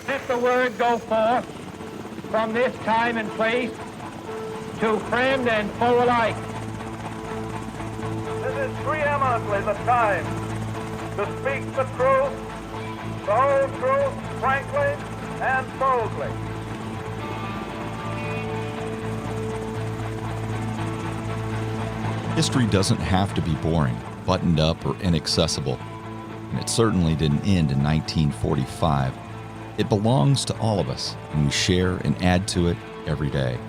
Let the word go forth from this time and place to friend and foe alike. This is preeminently the time to speak the truth, the whole truth, frankly and boldly. History doesn't have to be boring, buttoned up, or inaccessible. And it certainly didn't end in 1945. It belongs to all of us, and we share and add to it every day.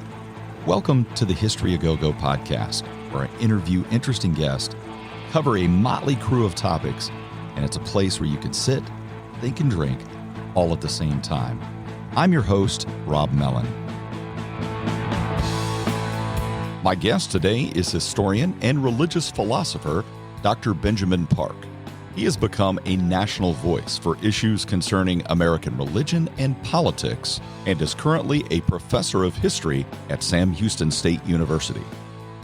Welcome to the History A Go-Go podcast, where I interview interesting guests, cover a motley crew of topics, and it's a place where you can sit, think, and drink all at the same time. I'm your host, Rob Mellon. My guest today is historian and religious philosopher, Dr. Benjamin Park. He has become a national voice for issues concerning American religion and politics and is currently a professor of history at Sam Houston State University.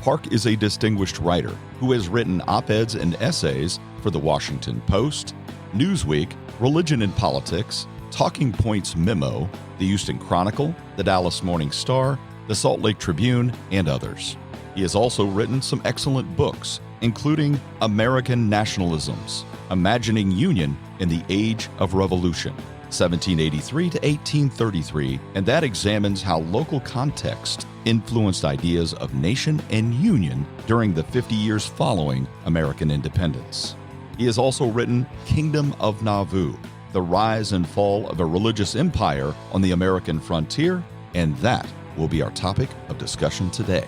Park is a distinguished writer who has written op-eds and essays for The Washington Post, Newsweek, Religion and Politics, Talking Points Memo, The Houston Chronicle, The Dallas Morning Star, The Salt Lake Tribune, and others. He has also written some excellent books, including American Nationalisms, Imagining Union in the Age of Revolution, 1783 to 1833, and that examines how local context influenced ideas of nation and union during the 50 years following American independence. He has also written Kingdom of Nauvoo, The Rise and Fall of a Religious Empire on the American Frontier, and that will be our topic of discussion today.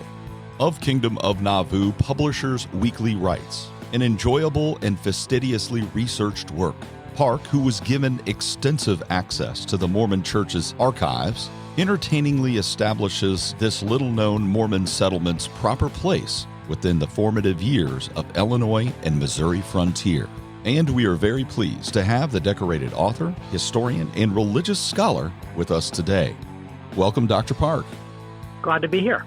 Of Kingdom of Nauvoo Publishers Weekly writes, an enjoyable and fastidiously researched work. Park, who was given extensive access to the Mormon Church's archives, entertainingly establishes this little-known Mormon settlement's proper place within the formative years of Illinois and Missouri frontier. And we are very pleased to have the decorated author, historian, and religious scholar with us today. Welcome, Dr. Park. Glad to be here.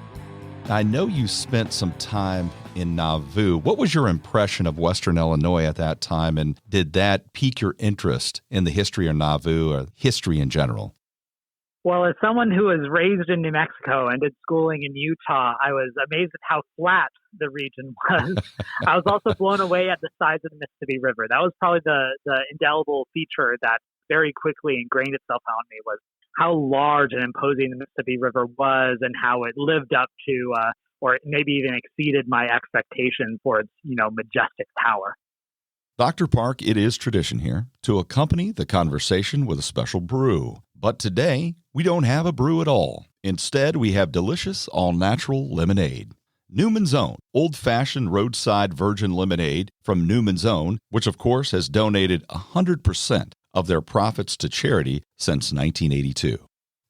I know you spent some time in Nauvoo. What was your impression of Western Illinois at that time, and did that pique your interest in the history of Nauvoo or history in general? Well, as someone who was raised in New Mexico and did schooling in Utah, I was amazed at how flat the region was. I was also blown away at the size of the Mississippi River. That was probably the indelible feature that very quickly ingrained itself on me, was how large and imposing the Mississippi River was and how it lived up to, or maybe even exceeded my expectations for its, majestic power. Dr. Park, it is tradition here to accompany the conversation with a special brew. But today, we don't have a brew at all. Instead, we have delicious, all-natural lemonade. Newman's Own, old-fashioned roadside virgin lemonade from Newman's Own, which of course has donated 100% of their profits to charity since 1982.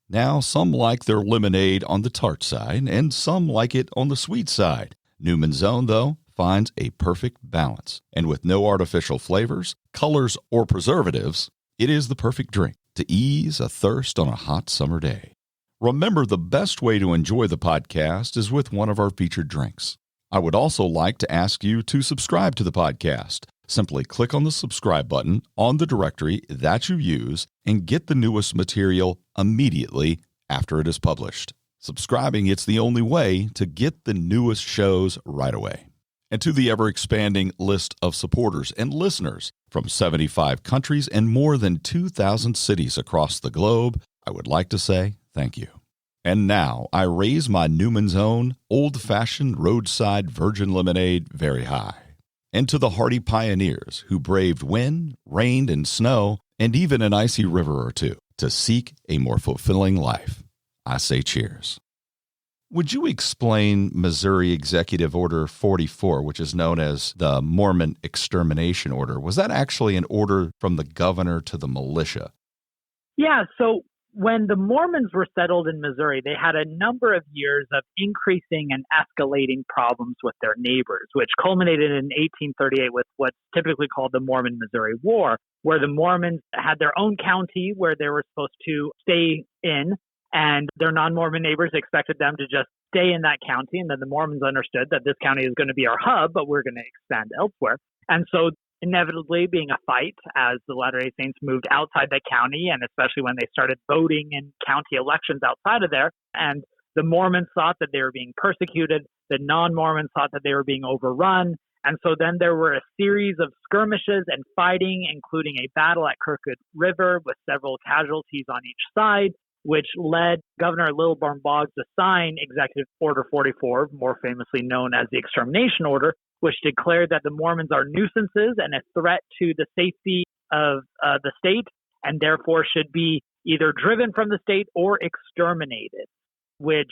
Now, some like their lemonade on the tart side, and some like it on the sweet side. Newman's Own, though, finds a perfect balance. And with no artificial flavors, colors, or preservatives, it is the perfect drink to ease a thirst on a hot summer day. Remember, the best way to enjoy the podcast is with one of our featured drinks. I would also like to ask you to subscribe to the podcast. Simply click on the subscribe button on the directory that you use and get the newest material immediately after it is published. Subscribing, it's the only way to get the newest shows right away. And to the ever-expanding list of supporters and listeners from 75 countries and more than 2,000 cities across the globe, I would like to say thank you. And now I raise my Newman's Own old-fashioned roadside virgin lemonade very high. And to the hardy pioneers who braved wind, rain, and snow, and even an icy river or two to seek a more fulfilling life, I say cheers. Would you explain Missouri Executive Order 44, which is known as the Mormon Extermination Order? Was that actually an order from the governor to the militia? Yeah, so when the Mormons were settled in Missouri, they had a number of years of increasing and escalating problems with their neighbors, which culminated in 1838 with what's typically called the Mormon-Missouri War, where the Mormons had their own county where they were supposed to stay in, and their non-Mormon neighbors expected them to just stay in that county, and then the Mormons understood that this county is going to be our hub, but we're going to expand elsewhere. And so inevitably being a fight as the Latter-day Saints moved outside the county, and especially when they started voting in county elections outside of there. And the Mormons thought that they were being persecuted. The non-Mormons thought that they were being overrun. And so then there were a series of skirmishes and fighting, including a battle at Crooked River with several casualties on each side, which led Governor Lilburn Boggs to sign Executive Order 44, more famously known as the Extermination Order, which declared that the Mormons are nuisances and a threat to the safety of the state, and therefore should be either driven from the state or exterminated, which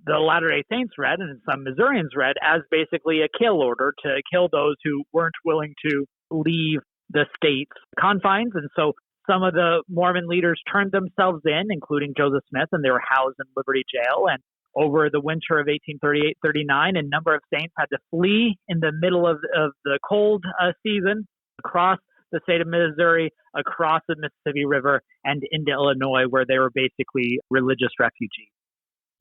the Latter-day Saints read, and some Missourians read, as basically a kill order to kill those who weren't willing to leave the state's confines. And so some of the Mormon leaders turned themselves in, including Joseph Smith, and they were housed in Liberty Jail. And over the winter of 1838-39, a number of saints had to flee in the middle of the cold season across the state of Missouri, across the Mississippi River, and into Illinois, where they were basically religious refugees.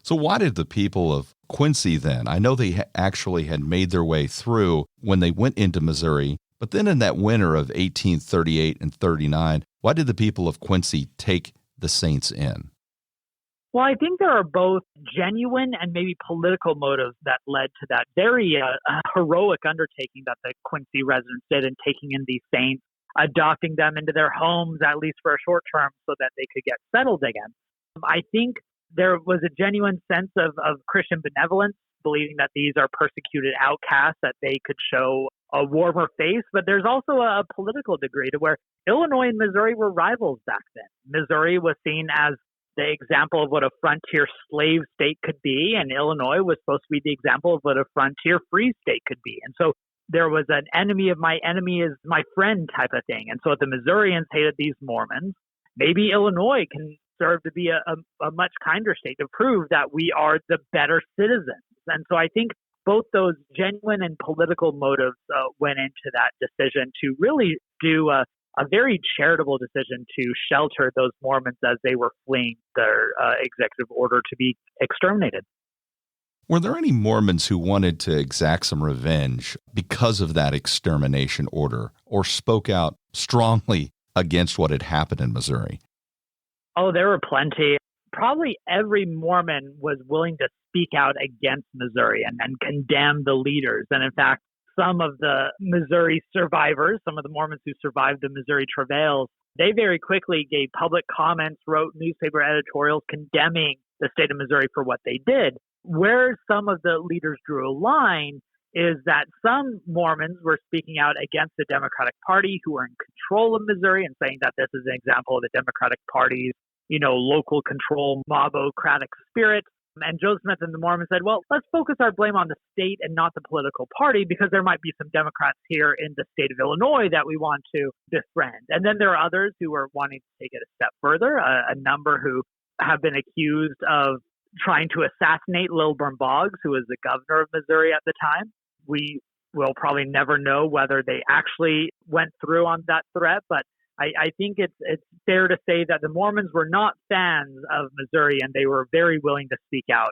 So why did the people of Quincy then, I know they actually had made their way through when they went into Missouri, but then in that winter of 1838 and 39, why did the people of Quincy take the saints in? Well, I think there are both genuine and maybe political motives that led to that very heroic undertaking that the Quincy residents did in taking in these saints, adopting them into their homes, at least for a short term, so that they could get settled again. I think there was a genuine sense of Christian benevolence, believing that these are persecuted outcasts, that they could show a warmer face. But there's also a political degree to where Illinois and Missouri were rivals back then. Missouri was seen as the example of what a frontier slave state could be, and Illinois was supposed to be the example of what a frontier free state could be. And so there was an enemy of my enemy is my friend type of thing. And so if the Missourians hated these Mormons, maybe Illinois can serve to be a much kinder state to prove that we are the better citizens. And so I think both those genuine and political motives went into that decision to really do a very charitable decision to shelter those Mormons as they were fleeing their executive order to be exterminated. Were there any Mormons who wanted to exact some revenge because of that extermination order or spoke out strongly against what had happened in Missouri? Oh, there were plenty. Probably every Mormon was willing to speak out against Missouri and condemn the leaders. And in fact, some of the Missouri survivors, some of the Mormons who survived the Missouri travails, they very quickly gave public comments, wrote newspaper editorials condemning the state of Missouri for what they did. Where some of the leaders drew a line is that some Mormons were speaking out against the Democratic Party who were in control of Missouri and saying that this is an example of the Democratic Party's, local control, mobocratic spirit. And Joseph Smith and the Mormons said, well, let's focus our blame on the state and not the political party because there might be some Democrats here in the state of Illinois that we want to befriend. And then there are others who are wanting to take it a step further, a number who have been accused of trying to assassinate Lilburn Boggs, who was the governor of Missouri at the time. We will probably never know whether they actually went through on that threat, but I think it's fair to say that the Mormons were not fans of Missouri, and they were very willing to speak out.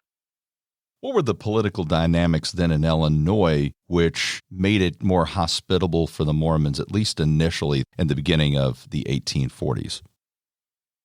What were the political dynamics then in Illinois which made it more hospitable for the Mormons, at least initially in the beginning of the 1840s?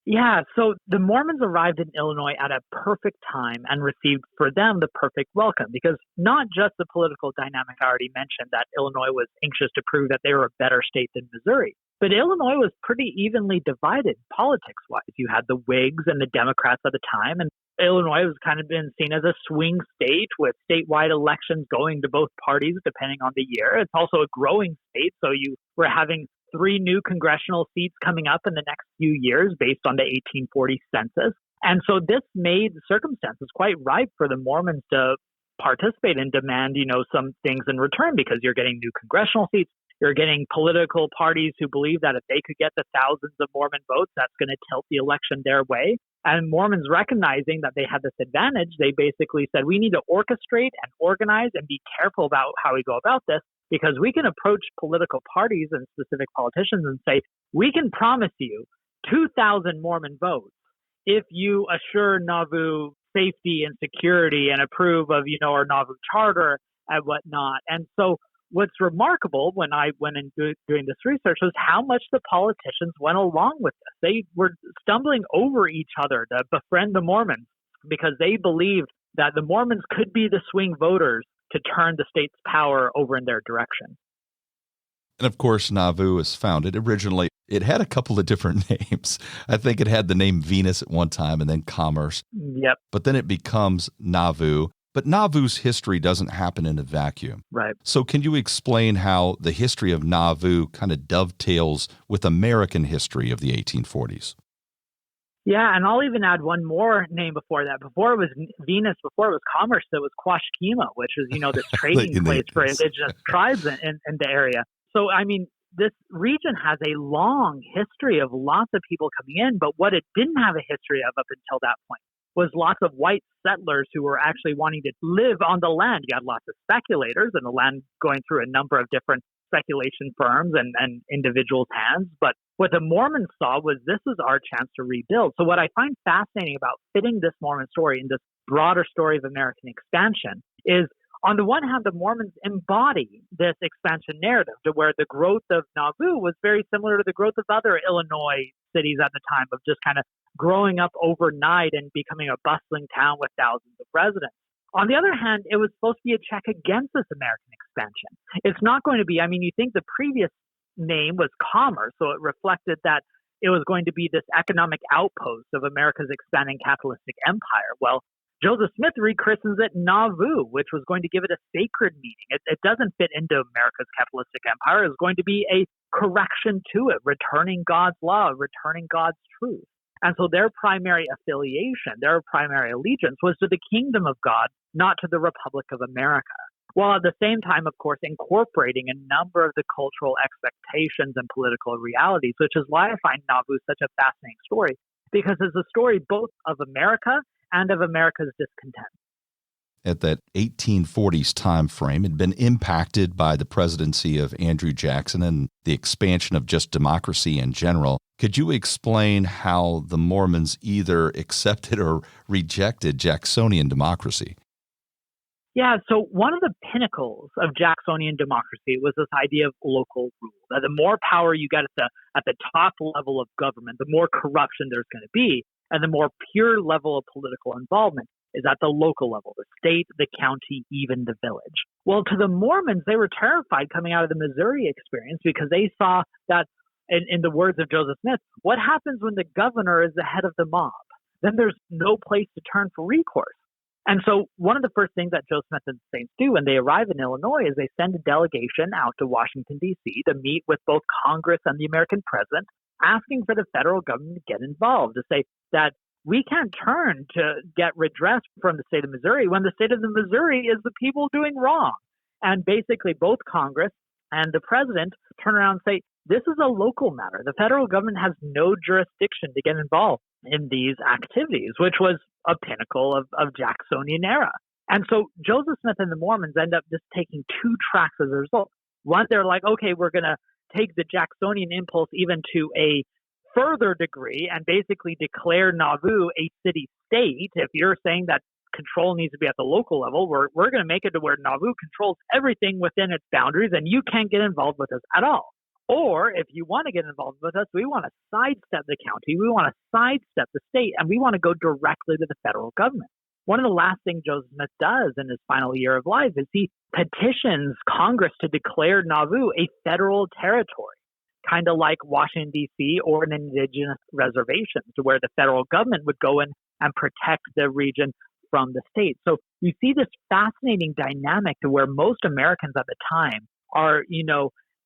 Yeah, so the Mormons arrived in Illinois at a perfect time and received for them the perfect welcome because not just the political dynamic I already mentioned that Illinois was anxious to prove that they were a better state than Missouri, but Illinois was pretty evenly divided politics-wise. You had the Whigs and the Democrats at the time, and Illinois was kind of been seen as a swing state with statewide elections going to both parties depending on the year. It's also a growing state, so you were having 3 new congressional seats coming up in the next few years based on the 1840 census. And so this made circumstances quite ripe for the Mormons to participate and demand, some things in return because you're getting new congressional seats. You're getting political parties who believe that if they could get the thousands of Mormon votes, that's going to tilt the election their way. And Mormons recognizing that they had this advantage, they basically said, we need to orchestrate and organize and be careful about how we go about this because we can approach political parties and specific politicians and say, we can promise you 2,000 Mormon votes if you assure Nauvoo safety and security and approve of, our Nauvoo charter and whatnot. And so what's remarkable when I went in doing this research was how much the politicians went along with this. They were stumbling over each other to befriend the Mormons because they believed that the Mormons could be the swing voters to turn the state's power over in their direction. And of course, Nauvoo was founded. Originally, it had a couple of different names. I think it had the name Venus at one time and then Commerce. Yep. But then it becomes Nauvoo. But Nauvoo's history doesn't happen in a vacuum. Right. So can you explain how the history of Nauvoo kind of dovetails with American history of the 1840s? Yeah, and I'll even add one more name before that. Before it was Venus, before it was Commerce, it was Quashkima, which is, this trading place for indigenous tribes in the area. So, I mean, this region has a long history of lots of people coming in, but what it didn't have a history of up until that point was lots of white settlers who were actually wanting to live on the land. You had lots of speculators and the land going through a number of different speculation firms and individuals' hands. But what the Mormons saw was this is our chance to rebuild. So what I find fascinating about fitting this Mormon story in this broader story of American expansion is, on the one hand, the Mormons embody this expansion narrative to where the growth of Nauvoo was very similar to the growth of other Illinois cities at the time, of just kind of growing up overnight and becoming a bustling town with thousands of residents. On the other hand, it was supposed to be a check against this American expansion. It's not going to be, you think the previous name was Commerce, so it reflected that it was going to be this economic outpost of America's expanding capitalistic empire. Well, Joseph Smith rechristens it Nauvoo, which was going to give it a sacred meaning. It doesn't fit into America's capitalistic empire. It's going to be a correction to it, returning God's law, returning God's truth. And so their primary affiliation, their primary allegiance was to the kingdom of God, not to the Republic of America. While at the same time, of course, incorporating a number of the cultural expectations and political realities, which is why I find Nauvoo such a fascinating story, because it's a story both of America and of America's discontent. At that 1840s time frame, had been impacted by the presidency of Andrew Jackson and the expansion of just democracy in general. Could you explain how the Mormons either accepted or rejected Jacksonian democracy? Yeah, so one of the pinnacles of Jacksonian democracy was this idea of local rule. That the more power you get at the top level of government, the more corruption there's going to be, and the more pure level of political involvement is at the local level, the state, the county, even the village. Well, to the Mormons, they were terrified coming out of the Missouri experience because they saw that, in the words of Joseph Smith, what happens when the governor is the head of the mob? Then there's no place to turn for recourse. And so one of the first things that Joseph Smith and the Saints do when they arrive in Illinois is they send a delegation out to Washington, D.C. to meet with both Congress and the American president, asking for the federal government to get involved, to say that we can't turn to get redress from the state of Missouri when the state of the Missouri is the people doing wrong. And basically both Congress and the president turn around and say, this is a local matter. The federal government has no jurisdiction to get involved in these activities, which was a pinnacle of Jacksonian era. And so Joseph Smith and the Mormons end up just taking two tracks as a result. One, they're like, okay, we're going to take the Jacksonian impulse even to a further degree and basically declare Nauvoo a city-state. If you're saying that control needs to be at the local level, we're going to make it to where Nauvoo controls everything within its boundaries and you can't get involved with us at all. Or if you want to get involved with us, we want to sidestep the county, we want to sidestep the state, and we want to go directly to the federal government. One of the last things Joseph Smith does in his final year of life is he petitions Congress to declare Nauvoo a federal territory, kind of like Washington, D.C. or an indigenous reservation, to where the federal government would go in and protect the region from the state. So you see this fascinating dynamic to where most Americans at the time are,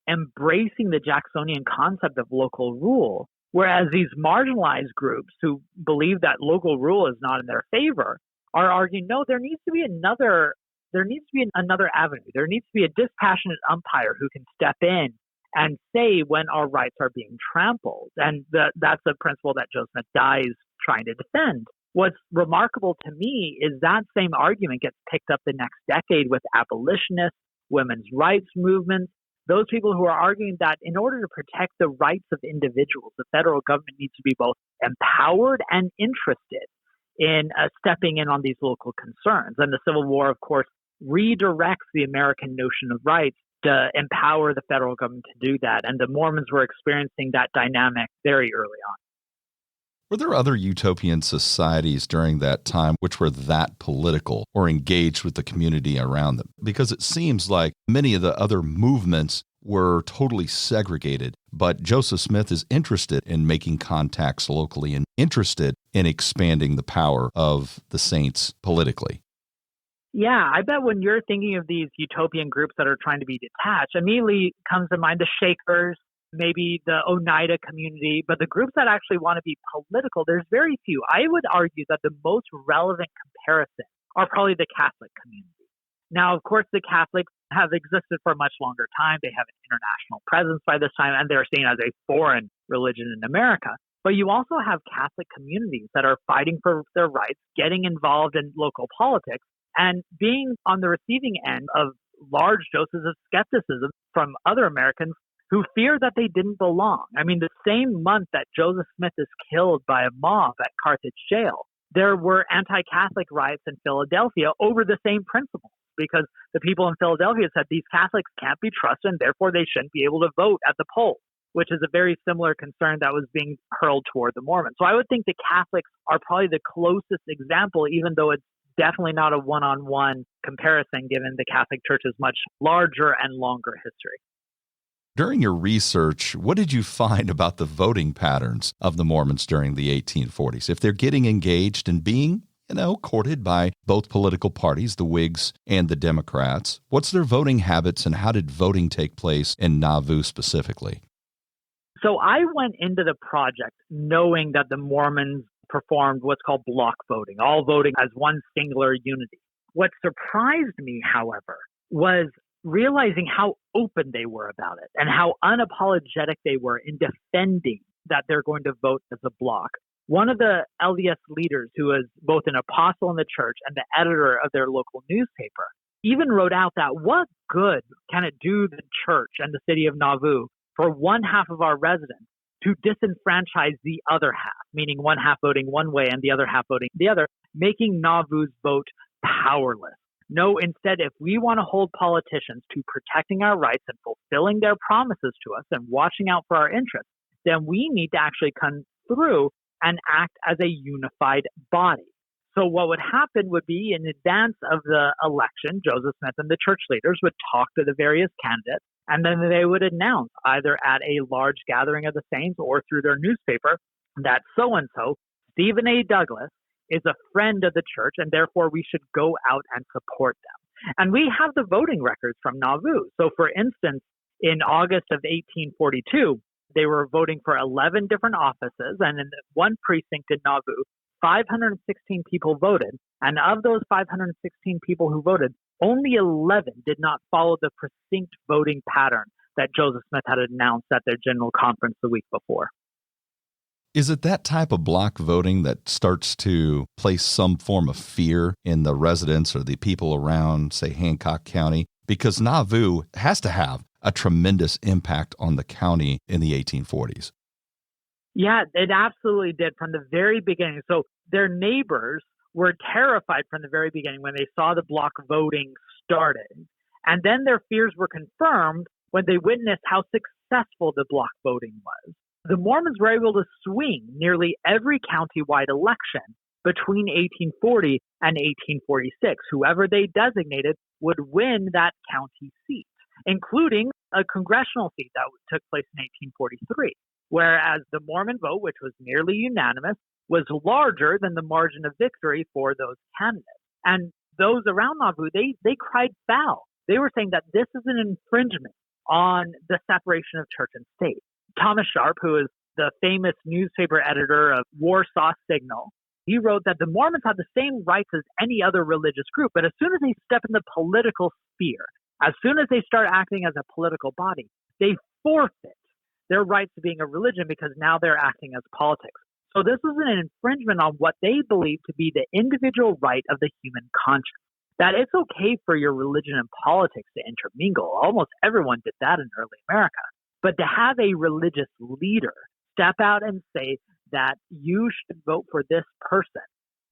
embracing the Jacksonian concept of local rule, whereas these marginalized groups who believe that local rule is not in their favor are arguing, no, there needs to be another avenue. There needs to be a dispassionate umpire who can step in and say when our rights are being trampled. And that's a principle that Joseph Smith dies trying to defend. What's remarkable to me is that same argument gets picked up the next decade with abolitionists, women's rights movements, those people who are arguing that in order to protect the rights of individuals, the federal government needs to be both empowered and interested in stepping in on these local concerns. And the Civil War, of course, redirects the American notion of rights to empower the federal government to do that. And the Mormons were experiencing that dynamic very early on. Were there other utopian societies during that time which were that political or engaged with the community around them? Because it seems like many of the other movements were totally segregated, but Joseph Smith is interested in making contacts locally and interested in expanding the power of the saints politically. Yeah, I bet when you're thinking of these utopian groups that are trying to be detached, immediately comes to mind the Shakers, maybe the Oneida community, but the groups that actually want to be political, there's very few. I would argue that the most relevant comparison are probably the Catholic community. Now, of course, the Catholics have existed for a much longer time. They have an international presence by this time, and they're seen as a foreign religion in America. But you also have Catholic communities that are fighting for their rights, getting involved in local politics, and being on the receiving end of large doses of skepticism from other Americans who fear that they didn't belong. I mean, the same month that Joseph Smith is killed by a mob at Carthage jail, there were anti-Catholic riots in Philadelphia over the same principles, because the people in Philadelphia said these Catholics can't be trusted and therefore they shouldn't be able to vote at the polls, which is a very similar concern that was being hurled toward the Mormons. So I would think the Catholics are probably the closest example, even though it's definitely not a one-on-one comparison given the Catholic Church's much larger and longer history. During your research, what did you find about the voting patterns of the Mormons during the 1840s? If they're getting engaged and being, courted by both political parties, the Whigs and the Democrats, what's their voting habits and how did voting take place in Nauvoo specifically? So I went into the project knowing that the Mormons performed what's called block voting, all voting as one singular unity. What surprised me, however, was realizing how open they were about it and how unapologetic they were in defending that they're going to vote as a block. One of the LDS leaders, who was both an apostle in the church and the editor of their local newspaper, even wrote out that what good can it do the church and the city of Nauvoo for one half of our residents to disenfranchise the other half, meaning one half voting one way and the other half voting the other, making Nauvoo's vote powerless. No, instead, if we want to hold politicians to protecting our rights and fulfilling their promises to us and watching out for our interests, then we need to actually come through and act as a unified body. So what would happen would be in advance of the election, Joseph Smith and the church leaders would talk to the various candidates, and then they would announce either at a large gathering of the saints or through their newspaper that so-and-so, Stephen A. Douglas, is a friend of the church, and therefore we should go out and support them. And we have the voting records from Nauvoo. So, for instance, in August of 1842, they were voting for 11 different offices, and in one precinct in Nauvoo, 516 people voted. And of those 516 people who voted, only 11 did not follow the precinct voting pattern that Joseph Smith had announced at their general conference the week before. Is it that type of block voting that starts to place some form of fear in the residents or the people around, say, Hancock County? Because Nauvoo has to have a tremendous impact on the county in the 1840s. Yeah, it absolutely did from the very beginning. So their neighbors were terrified from the very beginning when they saw the block voting started. And then their fears were confirmed when they witnessed how successful the block voting was. The Mormons were able to swing nearly every county-wide election between 1840 and 1846. Whoever they designated would win that county seat, including a congressional seat that took place in 1843, whereas the Mormon vote, which was nearly unanimous, was larger than the margin of victory for those candidates. And those around Nauvoo, they cried foul. They were saying that this is an infringement on the separation of church and state. Thomas Sharp, who is the famous newspaper editor of Warsaw Signal, he wrote that the Mormons have the same rights as any other religious group, but as soon as they step in the political sphere, as soon as they start acting as a political body, they forfeit their rights to being a religion because now they're acting as politics. So this is an infringement on what they believe to be the individual right of the human conscience, that it's okay for your religion and politics to intermingle. Almost everyone did that in early America. But to have a religious leader step out and say that you should vote for this person,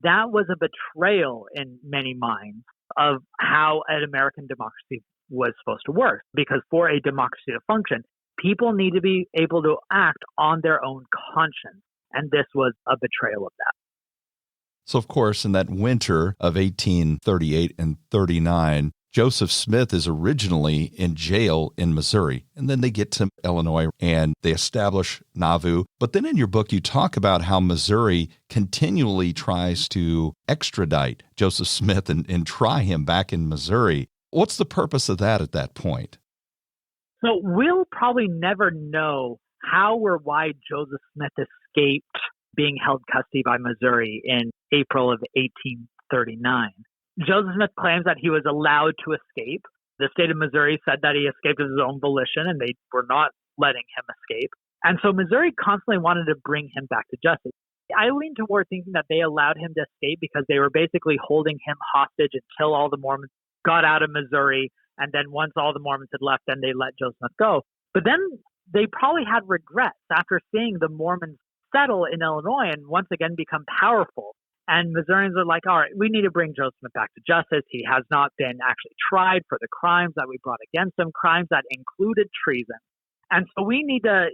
that was a betrayal in many minds of how an American democracy was supposed to work. Because for a democracy to function, people need to be able to act on their own conscience. And this was a betrayal of that. So, of course, in that winter of 1838 and 39, Joseph Smith is originally in jail in Missouri, and then they get to Illinois and they establish Nauvoo. But then in your book, you talk about how Missouri continually tries to extradite Joseph Smith and try him back in Missouri. What's the purpose of that at that point? So we'll probably never know how or why Joseph Smith escaped being held custody by Missouri in April of 1839. Joseph Smith claims that he was allowed to escape. The state of Missouri said that he escaped of his own volition, and they were not letting him escape. And so Missouri constantly wanted to bring him back to justice. I lean toward thinking that they allowed him to escape because they were basically holding him hostage until all the Mormons got out of Missouri. And then once all the Mormons had left, then they let Joseph Smith go. But then they probably had regrets after seeing the Mormons settle in Illinois and once again become powerful. And Missourians are like, all right, we need to bring Joseph Smith back to justice. He has not been actually tried for the crimes that we brought against him, crimes that included treason. And so we need to,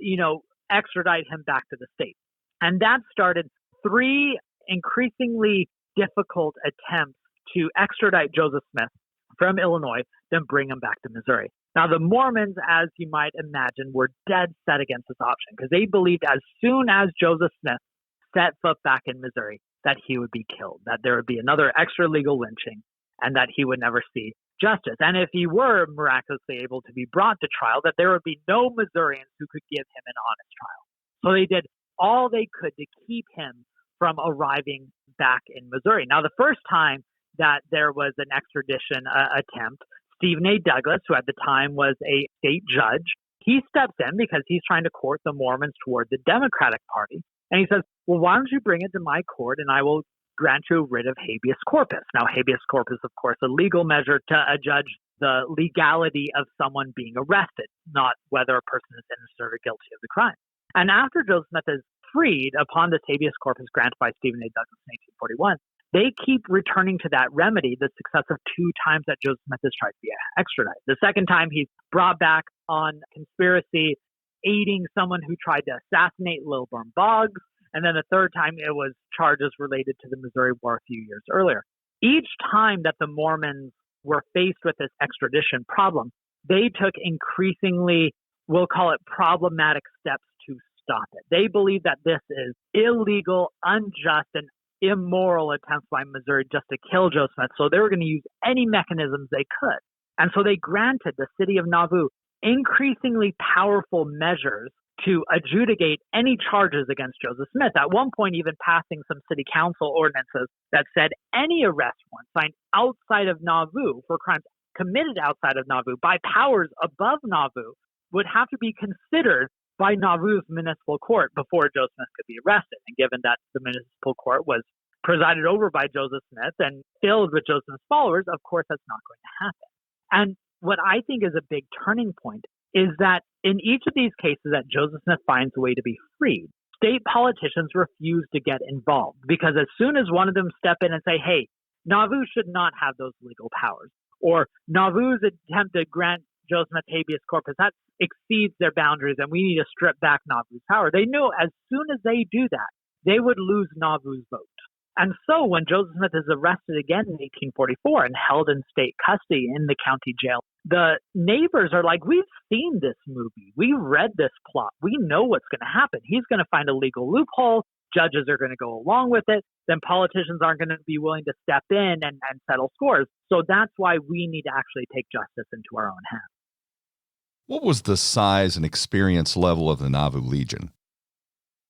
extradite him back to the state. And that started 3 increasingly difficult attempts to extradite Joseph Smith from Illinois, then bring him back to Missouri. Now, the Mormons, as you might imagine, were dead set against this option because they believed as soon as Joseph Smith set foot back in Missouri, that he would be killed, that there would be another extra-legal lynching, and that he would never see justice. And if he were miraculously able to be brought to trial, that there would be no Missourians who could give him an honest trial. So they did all they could to keep him from arriving back in Missouri. Now, the first time that there was an extradition attempt, Stephen A. Douglas, who at the time was a state judge, he steps in because he's trying to court the Mormons toward the Democratic Party. And he says, well, why don't you bring it to my court and I will grant you a writ of habeas corpus. Now, habeas corpus, of course, a legal measure to adjudge the legality of someone being arrested, not whether a person is innocent or guilty of the crime. And after Joseph Smith is freed upon this habeas corpus granted by Stephen A. Douglas in 1841, they keep returning to that remedy the successive 2 times that Joseph Smith has tried to be extradited. The second time he's brought back on conspiracy, aiding someone who tried to assassinate Lilburn Boggs. And then the third time it was charges related to the Missouri War a few years earlier. Each time that the Mormons were faced with this extradition problem, they took increasingly, we'll call it problematic steps to stop it. They believe that this is illegal, unjust, and immoral attempts by Missouri just to kill Joseph Smith. So they were going to use any mechanisms they could. And so they granted the city of Nauvoo increasingly powerful measures to adjudicate any charges against Joseph Smith. At one point, even passing some city council ordinances that said any arrest warrant signed outside of Nauvoo for crimes committed outside of Nauvoo by powers above Nauvoo would have to be considered by Nauvoo's municipal court before Joseph Smith could be arrested. And given that the municipal court was presided over by Joseph Smith and filled with Joseph Smith's followers, of course, that's not going to happen. And what I think is a big turning point is that in each of these cases that Joseph Smith finds a way to be freed, state politicians refuse to get involved because as soon as one of them step in and say, hey, Nauvoo should not have those legal powers, or Nauvoo's attempt to grant Joseph Smith habeas corpus, that exceeds their boundaries and we need to strip back Nauvoo's power. They knew as soon as they do that, they would lose Nauvoo's vote. And so when Joseph Smith is arrested again in 1844 and held in state custody in the county jail, the neighbors are like, we've seen this movie. We've read this plot. We know what's going to happen. He's going to find a legal loophole. Judges are going to go along with it. Then politicians aren't going to be willing to step in and settle scores. So that's why we need to actually take justice into our own hands. What was the size and experience level of the Nauvoo Legion?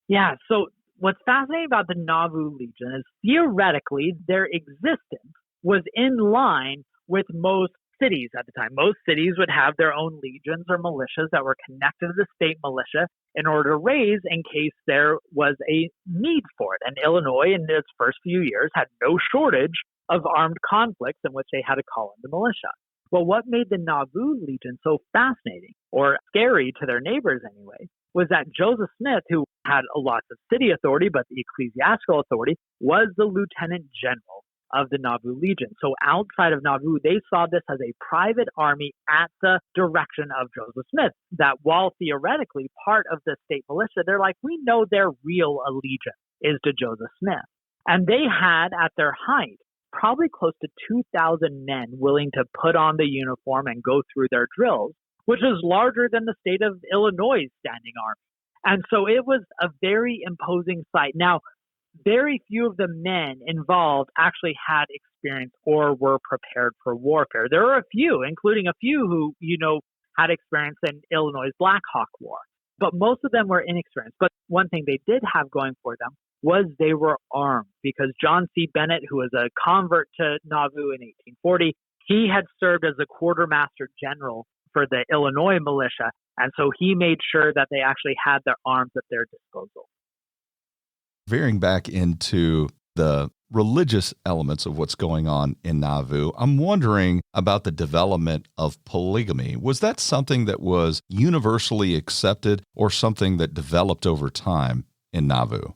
Yeah, so what's fascinating about the Nauvoo Legion is theoretically their existence was in line with most cities at the time. Most cities would have their own legions or militias that were connected to the state militia in order to raise in case there was a need for it. And Illinois in its first few years had no shortage of armed conflicts in which they had to call in the militia. Well, what made the Nauvoo Legion so fascinating, or scary to their neighbors anyway, was that Joseph Smith, who had a lot of city authority, but the ecclesiastical authority, was the lieutenant general of the Nauvoo Legion. So outside of Nauvoo, they saw this as a private army at the direction of Joseph Smith, that while theoretically part of the state militia, they're like, we know their real allegiance is to Joseph Smith. And they had at their height probably close to 2,000 men willing to put on the uniform and go through their drills, which is larger than the state of Illinois' standing army. And so it was a very imposing sight. Now, very few of the men involved actually had experience or were prepared for warfare. There were a few, including a few who, had experience in Illinois' Black Hawk War, but most of them were inexperienced. But one thing they did have going for them was they were armed, because John C. Bennett, who was a convert to Nauvoo in 1840, he had served as a quartermaster general for the Illinois militia, and so he made sure that they actually had their arms at their disposal. Veering back into the religious elements of what's going on in Nauvoo, I'm wondering about the development of polygamy. Was that something that was universally accepted or something that developed over time in Nauvoo?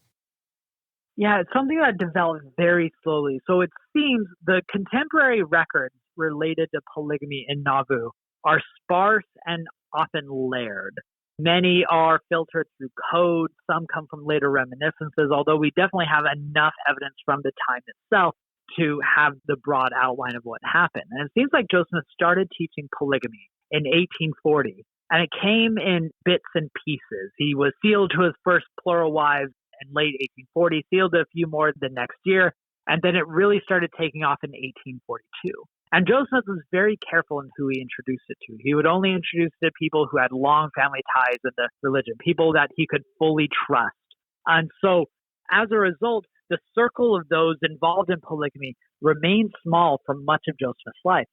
Yeah, it's something that developed very slowly. So it seems the contemporary records related to polygamy in Nauvoo are sparse and often layered. Many are filtered through code. Some come from later reminiscences, although we definitely have enough evidence from the time itself to have the broad outline of what happened. And it seems like Joseph started teaching polygamy in 1840, and it came in bits and pieces. He was sealed to his first plural wives in late 1840, sealed a few more the next year, and then it really started taking off in 1842. And Joseph was very careful in who he introduced it to. He would only introduce it to people who had long family ties in the religion, people that he could fully trust. And so, as a result, the circle of those involved in polygamy remained small for much of Joseph's life.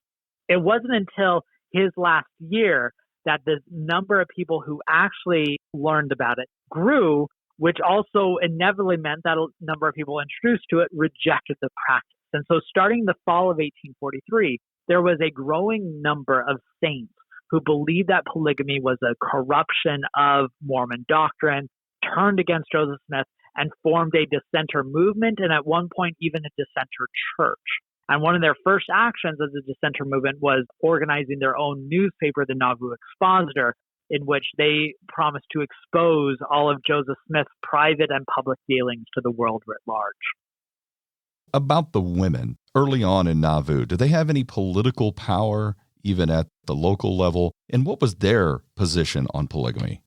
It wasn't until his last year that the number of people who actually learned about it grew, which also inevitably meant that a number of people introduced to it rejected the practice. And so starting the fall of 1843, there was a growing number of saints who believed that polygamy was a corruption of Mormon doctrine, turned against Joseph Smith, and formed a dissenter movement, and at one point even a dissenter church. And one of their first actions as a dissenter movement was organizing their own newspaper, the Nauvoo Expositor, in which they promised to expose all of Joseph Smith's private and public dealings to the world writ large. About the women early on in Nauvoo, do they have any political power, even at the local level? And what was their position on polygamy?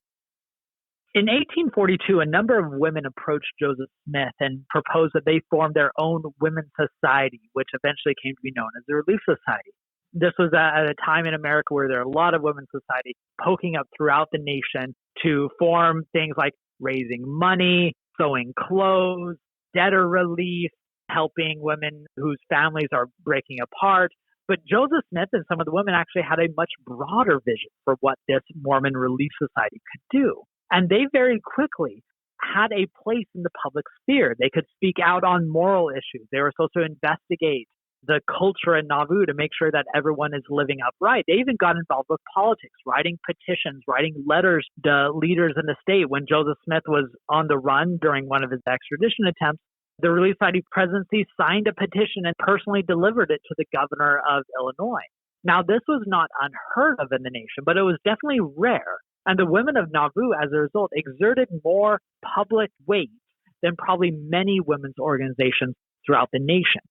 In 1842, a number of women approached Joseph Smith and proposed that they form their own women's society, which eventually came to be known as the Relief Society. This was at a time in America where there are a lot of women's societies poking up throughout the nation to form things like raising money, sewing clothes, debtor relief, helping women whose families are breaking apart. But Joseph Smith and some of the women actually had a much broader vision for what this Mormon Relief Society could do. And they very quickly had a place in the public sphere. They could speak out on moral issues. They were supposed to investigate the culture in Nauvoo to make sure that everyone is living upright. They even got involved with politics, writing petitions, writing letters to leaders in the state. When Joseph Smith was on the run during one of his extradition attempts, the Relief Society presidency signed a petition and personally delivered it to the governor of Illinois. Now, this was not unheard of in the nation, but it was definitely rare. And the women of Nauvoo, as a result, exerted more public weight than probably many women's organizations throughout the nation.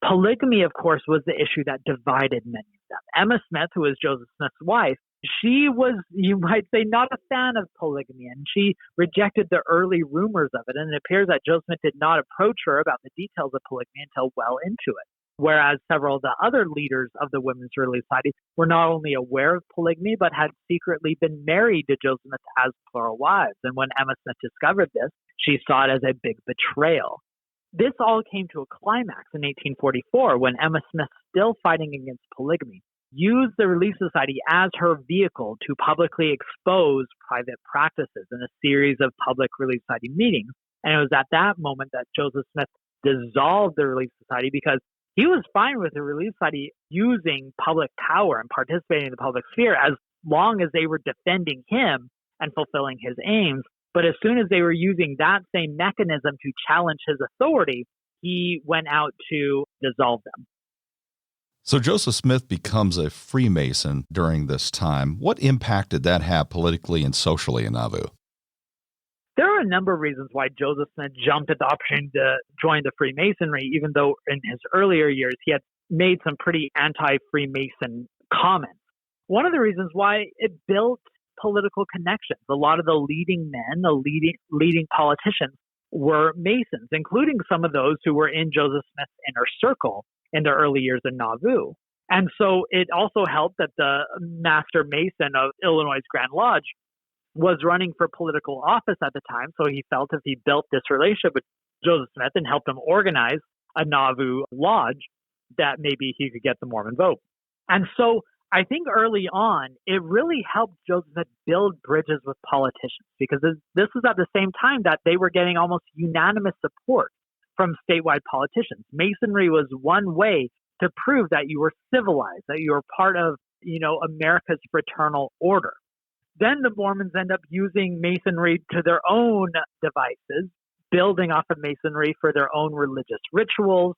Polygamy, of course, was the issue that divided many of them. Emma Smith, who was Joseph Smith's wife, she was, you might say, not a fan of polygamy, and she rejected the early rumors of it. And it appears that Joseph Smith did not approach her about the details of polygamy until well into it. Whereas several of the other leaders of the Women's Relief Society were not only aware of polygamy, but had secretly been married to Joseph Smith as plural wives. And when Emma Smith discovered this, she saw it as a big betrayal. This all came to a climax in 1844 when Emma Smith, still fighting against polygamy, used the Relief Society as her vehicle to publicly expose private practices in a series of public Relief Society meetings. And it was at that moment that Joseph Smith dissolved the Relief Society because he was fine with the Relief Society using public power and participating in the public sphere as long as they were defending him and fulfilling his aims. But as soon as they were using that same mechanism to challenge his authority, he went out to dissolve them. So Joseph Smith becomes a Freemason during this time. What impact did that have politically and socially in Nauvoo? There are a number of reasons why Joseph Smith jumped at the opportunity to join the Freemasonry, even though in his earlier years he had made some pretty anti-Freemason comments. One of the reasons why it built political connections. A lot of the leading men, the leading politicians were Masons, including some of those who were in Joseph Smith's inner circle in the early years in Nauvoo. And so it also helped that the Master Mason of Illinois' Grand Lodge was running for political office at the time. So he felt if he built this relationship with Joseph Smith and helped him organize a Nauvoo lodge, that maybe he could get the Mormon vote. And so I think early on, it really helped Joseph Smith build bridges with politicians, because this was at the same time that they were getting almost unanimous support from statewide politicians. Masonry was one way to prove that you were civilized, that you were part of, America's fraternal order. Then the Mormons end up using Masonry to their own devices, building off of Masonry for their own religious rituals,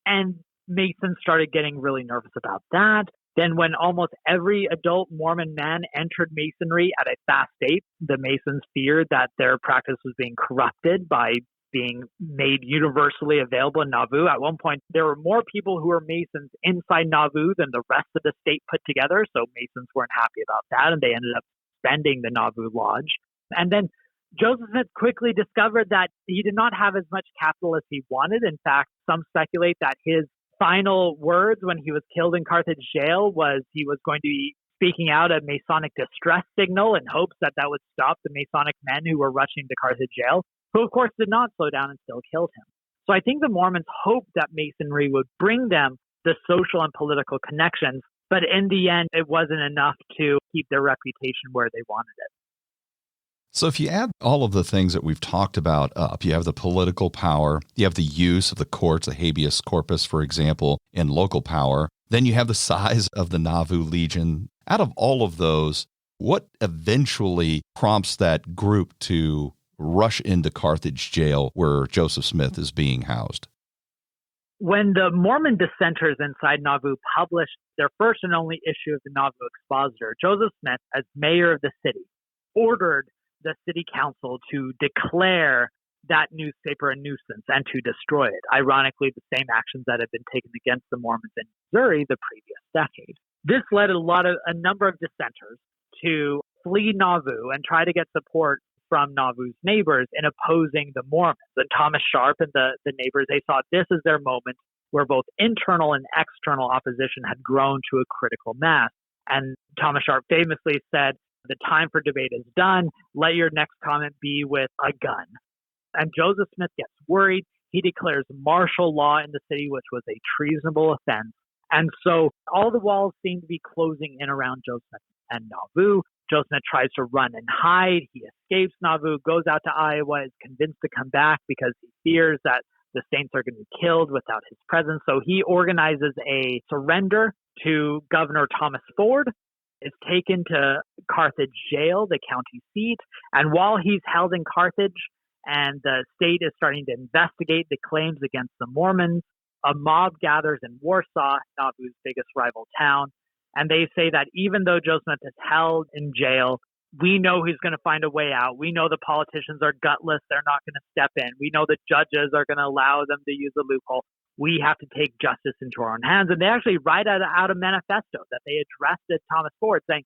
and Masons started getting really nervous about that. Then when almost every adult Mormon man entered Masonry at a fast date, the Masons feared that their practice was being corrupted by being made universally available in Nauvoo. At one point, there were more people who were Masons inside Nauvoo than the rest of the state put together, so Masons weren't happy about that, and they ended up suspending the Nauvoo Lodge. And then Joseph Smith quickly discovered that he did not have as much capital as he wanted. In fact, some speculate that his final words when he was killed in Carthage jail was he was going to be speaking out a Masonic distress signal in hopes that that would stop the Masonic men who were rushing to Carthage jail, who of course did not slow down and still killed him. So I think the Mormons hoped that Masonry would bring them the social and political connections, but in the end, it wasn't enough to keep their reputation where they wanted it. So if you add all of the things that we've talked about up, you have the political power, you have the use of the courts, the habeas corpus, for example, in local power, then you have the size of the Nauvoo Legion. Out of all of those, what eventually prompts that group to rush into Carthage jail where Joseph Smith is being housed? When the Mormon dissenters inside Nauvoo published their first and only issue of the Nauvoo Expositor, Joseph Smith, as mayor of the city, ordered the city council to declare that newspaper a nuisance and to destroy it. Ironically, the same actions that had been taken against the Mormons in Missouri the previous decade. This led a number of dissenters to flee Nauvoo and try to get support from Nauvoo's neighbors in opposing the Mormons. And Thomas Sharp and the neighbors, they thought this is their moment where both internal and external opposition had grown to a critical mass. And Thomas Sharp famously said, "The time for debate is done. Let your next comment be with a gun." And Joseph Smith gets worried. He declares martial law in the city, which was a treasonable offense. And so all the walls seem to be closing in around Joseph and Nauvoo. Joseph Smith tries to run and hide. He escapes Nauvoo, goes out to Iowa, is convinced to come back because he fears that the Saints are going to be killed without his presence. So he organizes a surrender to Governor Thomas Ford, is taken to Carthage jail, the county seat. And while he's held in Carthage and the state is starting to investigate the claims against the Mormons, a mob gathers in Warsaw, Nauvoo's biggest rival town. And they say that even though Joseph Smith is held in jail, we know he's going to find a way out. We know the politicians are gutless. They're not going to step in. We know the judges are going to allow them to use a loophole. We have to take justice into our own hands. And they actually write out a manifesto that they addressed to Thomas Ford saying,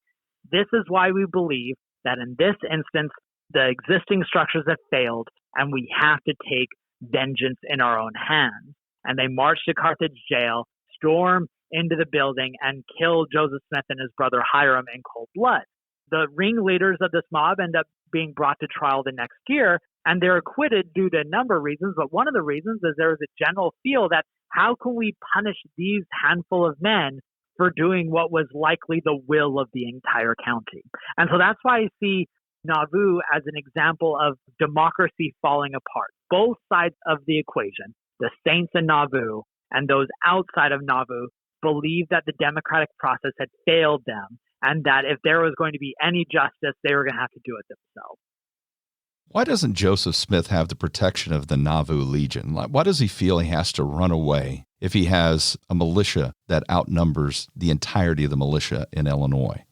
this is why we believe that in this instance, the existing structures have failed and we have to take vengeance in our own hands. And they march to Carthage jail, storm into the building, and kill Joseph Smith and his brother Hiram in cold blood. The ringleaders of this mob end up being brought to trial the next year, and they're acquitted due to a number of reasons. But one of the reasons is there was a general feel that how can we punish these handful of men for doing what was likely the will of the entire county? And so that's why I see Nauvoo as an example of democracy falling apart. Both sides of the equation, the Saints in Nauvoo and those outside of Nauvoo, believed that the democratic process had failed them and that if there was going to be any justice, they were going to have to do it themselves. Why doesn't Joseph Smith have the protection of the Nauvoo Legion? Why does he feel he has to run away if he has a militia that outnumbers the entirety of the militia in Illinois?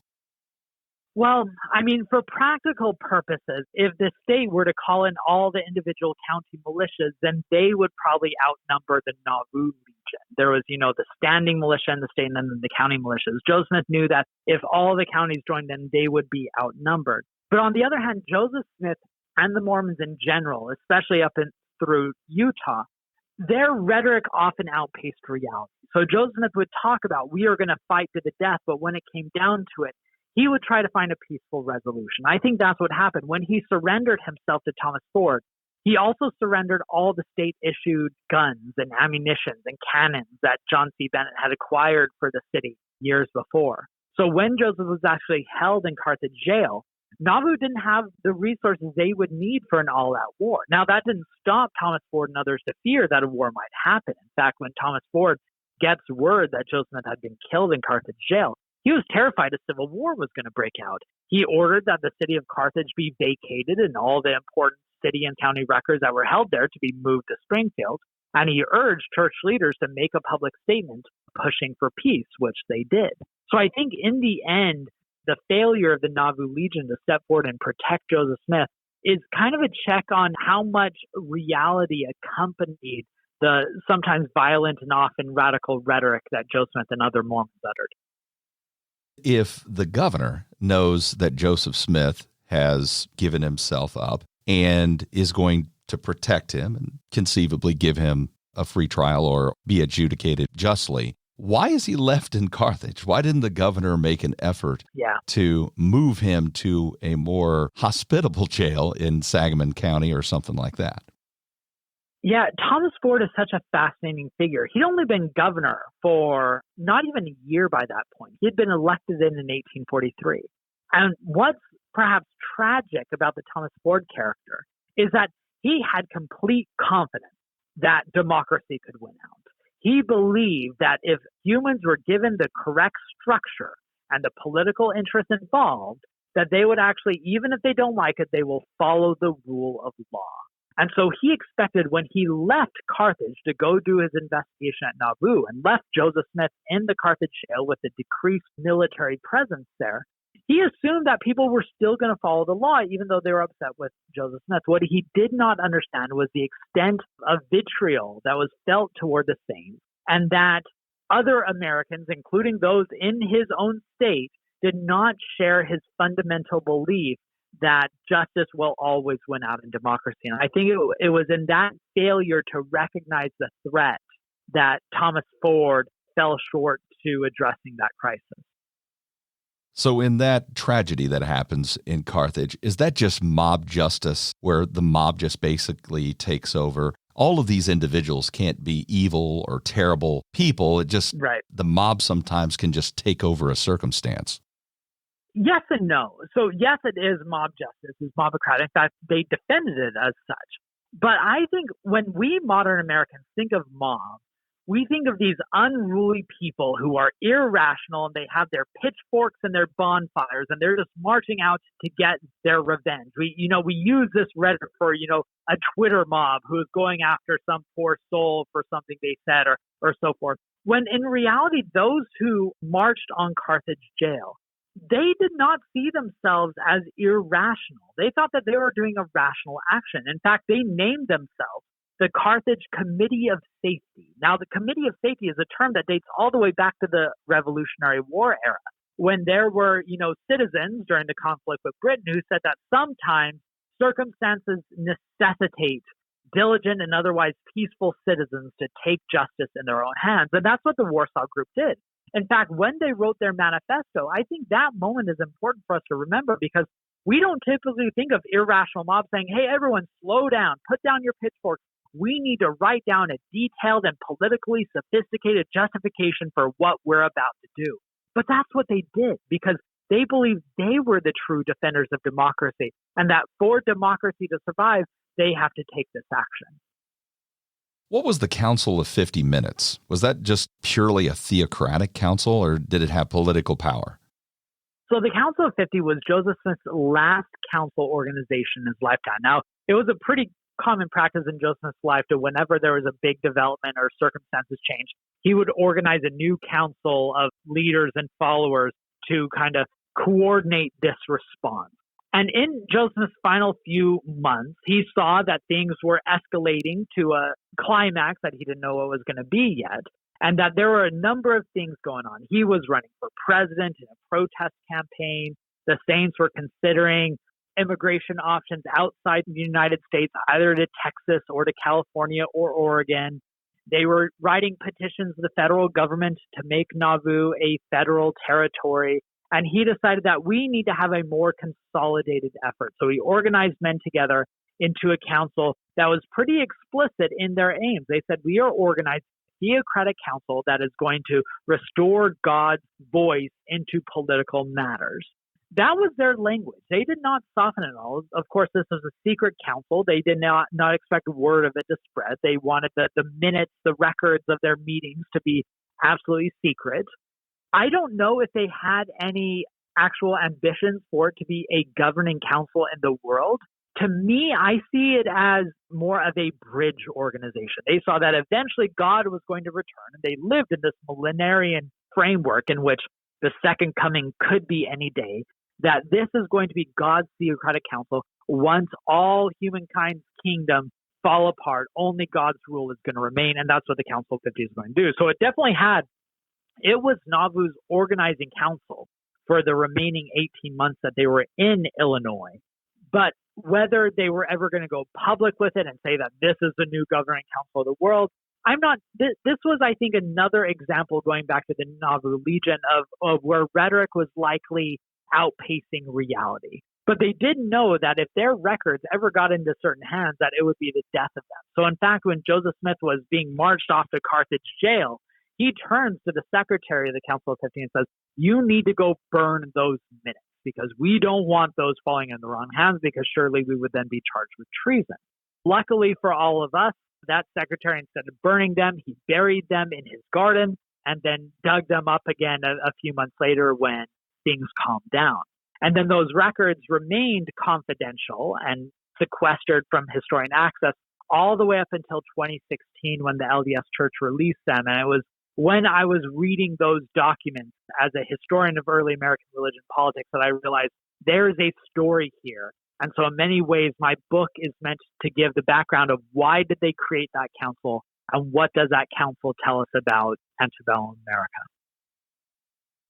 Well, I mean, for practical purposes, if the state were to call in all the individual county militias, then they would probably outnumber the Nauvoo Legion. There was, the standing militia in the state and then the county militias. Joseph Smith knew that if all the counties joined, then they would be outnumbered. But on the other hand, Joseph Smith and the Mormons in general, especially up through Utah, their rhetoric often outpaced reality. So Joseph Smith would talk about, we are going to fight to the death, but when it came down to it, he would try to find a peaceful resolution. I think that's what happened. When he surrendered himself to Thomas Ford, he also surrendered all the state-issued guns and ammunition and cannons that John C. Bennett had acquired for the city years before. So when Joseph was actually held in Carthage jail, Nauvoo didn't have the resources they would need for an all-out war. Now, that didn't stop Thomas Ford and others to fear that a war might happen. In fact, when Thomas Ford gets word that Joseph Smith had been killed in Carthage jail, he was terrified a civil war was going to break out. He ordered that the city of Carthage be vacated and all the important city and county records that were held there to be moved to Springfield. And he urged church leaders to make a public statement pushing for peace, which they did. So I think in the end, the failure of the Nauvoo Legion to step forward and protect Joseph Smith is kind of a check on how much reality accompanied the sometimes violent and often radical rhetoric that Joseph Smith and other Mormons uttered. If the governor knows that Joseph Smith has given himself up and is going to protect him and conceivably give him a free trial or be adjudicated justly, why is he left in Carthage? Why didn't the governor make an effort to move him to a more hospitable jail in Sangamon County or something like that? Yeah, Thomas Ford is such a fascinating figure. He'd only been governor for not even a year by that point. He had been elected in 1843. And what's perhaps tragic about the Thomas Ford character is that he had complete confidence that democracy could win out. He believed that if humans were given the correct structure and the political interest involved, that they would actually, even if they don't like it, they will follow the rule of law. And so he expected when he left Carthage to go do his investigation at Nauvoo and left Joseph Smith in the Carthage jail with the decreased military presence there, he assumed that people were still going to follow the law, even though they were upset with Joseph Smith. What he did not understand was the extent of vitriol that was felt toward the saints, and that other Americans, including those in his own state, did not share his fundamental belief that justice will always win out in democracy. And I think it was in that failure to recognize the threat that Thomas Ford fell short to addressing that crisis. So in that tragedy that happens in Carthage, is that just mob justice where the mob just basically takes over? All of these individuals can't be evil or terrible people. It just, the mob sometimes can just take over a circumstance. Yes and no. So yes, it is mob justice, it's mobocrat. In fact, they defended it as such. But I think when we modern Americans think of mob, we think of these unruly people who are irrational and they have their pitchforks and their bonfires and they're just marching out to get their revenge. We use this rhetoric for, a Twitter mob who is going after some poor soul for something they said or so forth. When in reality, those who marched on Carthage jail, they did not see themselves as irrational. They thought that they were doing a rational action. In fact, they named themselves the Carthage Committee of Safety. Now, the Committee of Safety is a term that dates all the way back to the Revolutionary War era, when there were, citizens during the conflict with Britain who said that sometimes circumstances necessitate diligent and otherwise peaceful citizens to take justice in their own hands. And that's what the Warsaw Group did. In fact, when they wrote their manifesto, I think that moment is important for us to remember because we don't typically think of irrational mobs saying, hey, everyone, slow down, put down your pitchforks. We need to write down a detailed and politically sophisticated justification for what we're about to do. But that's what they did because they believed they were the true defenders of democracy and that for democracy to survive, they have to take this action. What was the Council of 50 Minutes? Was that just purely a theocratic council, or did it have political power? So the Council of 50 was Joseph Smith's last council organization in his lifetime. Now, it was a pretty common practice in Joseph Smith's life to whenever there was a big development or circumstances changed, he would organize a new council of leaders and followers to kind of coordinate this response. And in Joseph's final few months, he saw that things were escalating to a climax that he didn't know what was going to be yet, and that there were a number of things going on. He was running for president in a protest campaign. The Saints were considering immigration options outside the United States, either to Texas or to California or Oregon. They were writing petitions to the federal government to make Nauvoo a federal territory. And he decided that we need to have a more consolidated effort. So he organized men together into a council that was pretty explicit in their aims. They said, we are organized a theocratic council that is going to restore God's voice into political matters. That was their language. They did not soften it all. Of course, this was a secret council. They did not expect word of it to spread. They wanted the minutes, the records of their meetings to be absolutely secret. I don't know if they had any actual ambitions for it to be a governing council in the world. To me, I see it as more of a bridge organization. They saw that eventually God was going to return, and they lived in this millenarian framework in which the second coming could be any day, that this is going to be God's theocratic council. Once all humankind's kingdom fall apart, only God's rule is going to remain, and that's what the Council of 50 is going to do. So it was Nauvoo's organizing council for the remaining 18 months that they were in Illinois. But whether they were ever going to go public with it and say that this is the new governing council of the world, this was, I think, another example going back to the Nauvoo Legion of where rhetoric was likely outpacing reality. But they didn't know that if their records ever got into certain hands, that it would be the death of them. So in fact, when Joseph Smith was being marched off to Carthage jail, he turns to the secretary of the Council of 50 and says, you need to go burn those minutes because we don't want those falling in the wrong hands because surely we would then be charged with treason. Luckily for all of us, that secretary, instead of burning them, he buried them in his garden and then dug them up again a few months later when things calmed down. And then those records remained confidential and sequestered from historian access all the way up until 2016 when the LDS Church released them. And it was when I was reading those documents as a historian of early American religion politics that I realized there is a story here. And so in many ways, my book is meant to give the background of why did they create that council and what does that council tell us about antebellum America.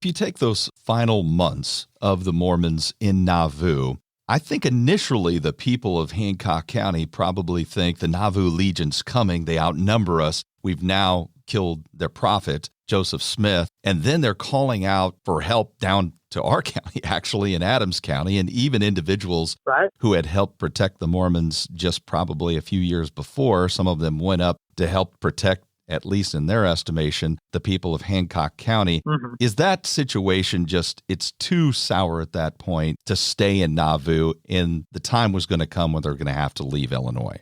If you take those final months of the Mormons in Nauvoo, I think initially the people of Hancock County probably think the Nauvoo Legion's coming. They outnumber us. We've now killed their prophet, Joseph Smith, and then they're calling out for help down to our county, actually, in Adams County, and even individuals who had helped protect the Mormons just probably a few years before. Some of them went up to help protect, at least in their estimation, the people of Hancock County. Mm-hmm. Is that situation it's too sour at that point to stay in Nauvoo, and the time was going to come when they're going to have to leave Illinois?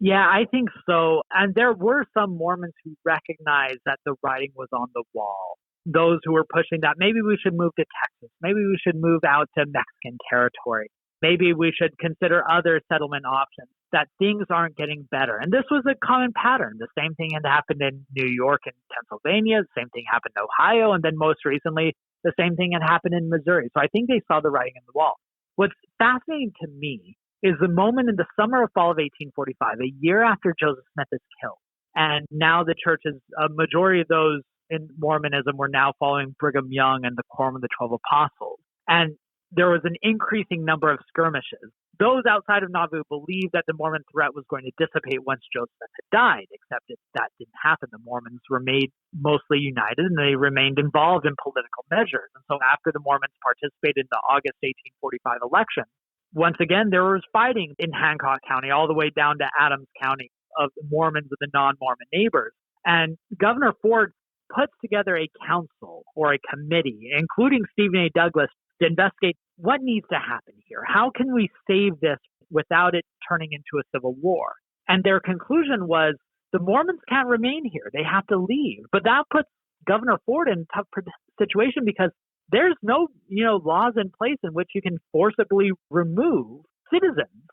Yeah, I think so. And there were some Mormons who recognized that the writing was on the wall. Those who were pushing that maybe we should move to Texas. Maybe we should move out to Mexican territory. Maybe we should consider other settlement options, that things aren't getting better. And this was a common pattern. The same thing had happened in New York and Pennsylvania. The same thing happened in Ohio. And then most recently, the same thing had happened in Missouri. So I think they saw the writing on the wall. What's fascinating to me is the moment in the summer or fall of 1845, a year after Joseph Smith is killed. And now the churches, a majority of those in Mormonism were now following Brigham Young and the Quorum of the 12 Apostles. And there was an increasing number of skirmishes. Those outside of Nauvoo believed that the Mormon threat was going to dissipate once Joseph Smith had died, except that didn't happen. The Mormons remained mostly united and they remained involved in political measures. And so after the Mormons participated in the August 1845 election, once again, there was fighting in Hancock County all the way down to Adams County of the Mormons and the non-Mormon neighbors. And Governor Ford puts together a council or a committee, including Stephen A. Douglas, to investigate what needs to happen here. How can we save this without it turning into a civil war? And their conclusion was the Mormons can't remain here. They have to leave. But that puts Governor Ford in a tough situation because there's no, laws in place in which you can forcibly remove citizens.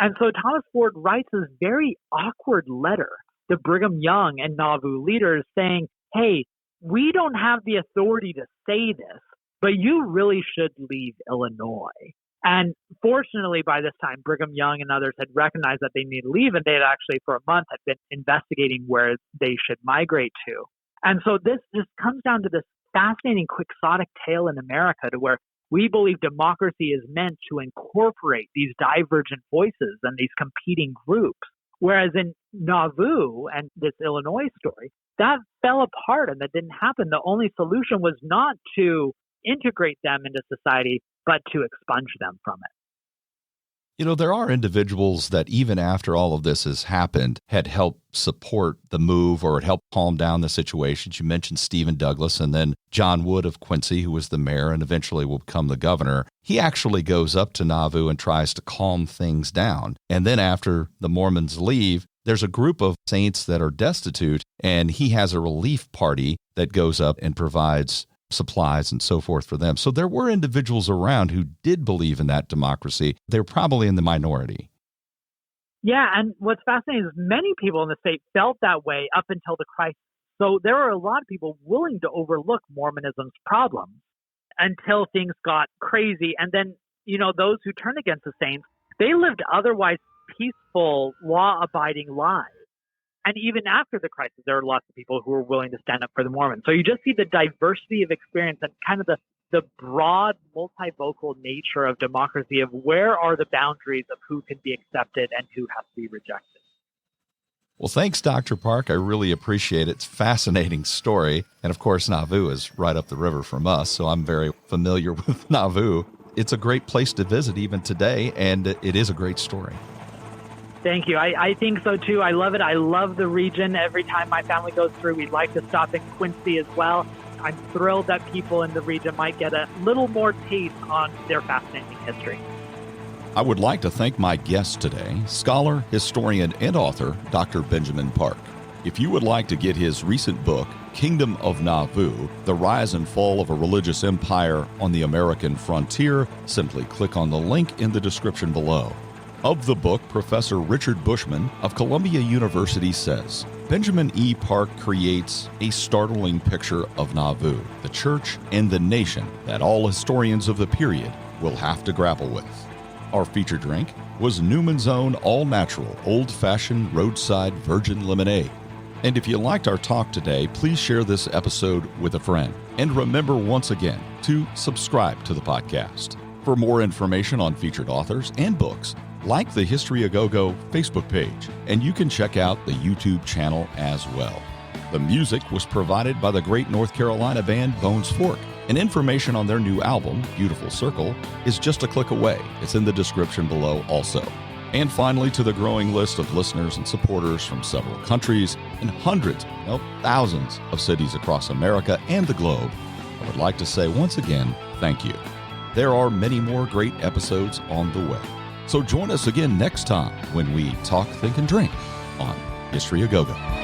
And so Thomas Ford writes this very awkward letter to Brigham Young and Nauvoo leaders saying, hey, we don't have the authority to say this, but you really should leave Illinois. And fortunately, by this time, Brigham Young and others had recognized that they needed to leave, and they had actually, for a month, had been investigating where they should migrate to. And so this just comes down to this fascinating quixotic tale in America to where we believe democracy is meant to incorporate these divergent voices and these competing groups. Whereas in Nauvoo and this Illinois story, that fell apart and that didn't happen. The only solution was not to integrate them into society, but to expunge them from it. You know, there are individuals that even after all of this has happened had helped support the move or had helped calm down the situations. You mentioned Stephen Douglas and then John Wood of Quincy, who was the mayor and eventually will become the governor. He actually goes up to Nauvoo and tries to calm things down. And then after the Mormons leave, there's a group of saints that are destitute, and he has a relief party that goes up and provides supplies and so forth for them. So there were individuals around who did believe in that democracy. They're probably in the minority. Yeah, and what's fascinating is many people in the state felt that way up until the crisis. So there were a lot of people willing to overlook Mormonism's problems until things got crazy. And then, you know, those who turned against the saints, they lived otherwise peaceful, law-abiding lives. And even after the crisis, there are lots of people who are willing to stand up for the Mormons. So you just see the diversity of experience and kind of the broad, multivocal nature of democracy of where are the boundaries of who can be accepted and who has to be rejected. Well, thanks, Dr. Park. I really appreciate it. It's a fascinating story. And of course, Nauvoo is right up the river from us, so I'm very familiar with Nauvoo. It's a great place to visit even today, and it is a great story. Thank you. I think so too. I love it. I love the region. Every time my family goes through, we'd like to stop in Quincy as well. I'm thrilled that people in the region might get a little more taste on their fascinating history. I would like to thank my guest today, scholar, historian, and author, Dr. Benjamin Park. If you would like to get his recent book, Kingdom of Nauvoo, The Rise and Fall of a Religious Empire on the American Frontier, simply click on the link in the description below. Of the book, Professor Richard Bushman of Columbia University says, Benjamin E. Park creates a startling picture of Nauvoo, the church, and the nation that all historians of the period will have to grapple with. Our feature drink was Newman's Own all-natural, old-fashioned roadside virgin lemonade. And if you liked our talk today, please share this episode with a friend. And remember once again to subscribe to the podcast. For more information on featured authors and books, like the History A Go-Go Facebook page, and you can check out the YouTube channel as well. The music was provided by the great North Carolina band Bones Fork, and information on their new album, Beautiful Circle, is just a click away. It's in the description below also. And finally, to the growing list of listeners and supporters from several countries and hundreds, thousands of cities across America and the globe, I would like to say once again, thank you. There are many more great episodes on the way. So join us again next time when we talk, think, and drink on History A Go-Go.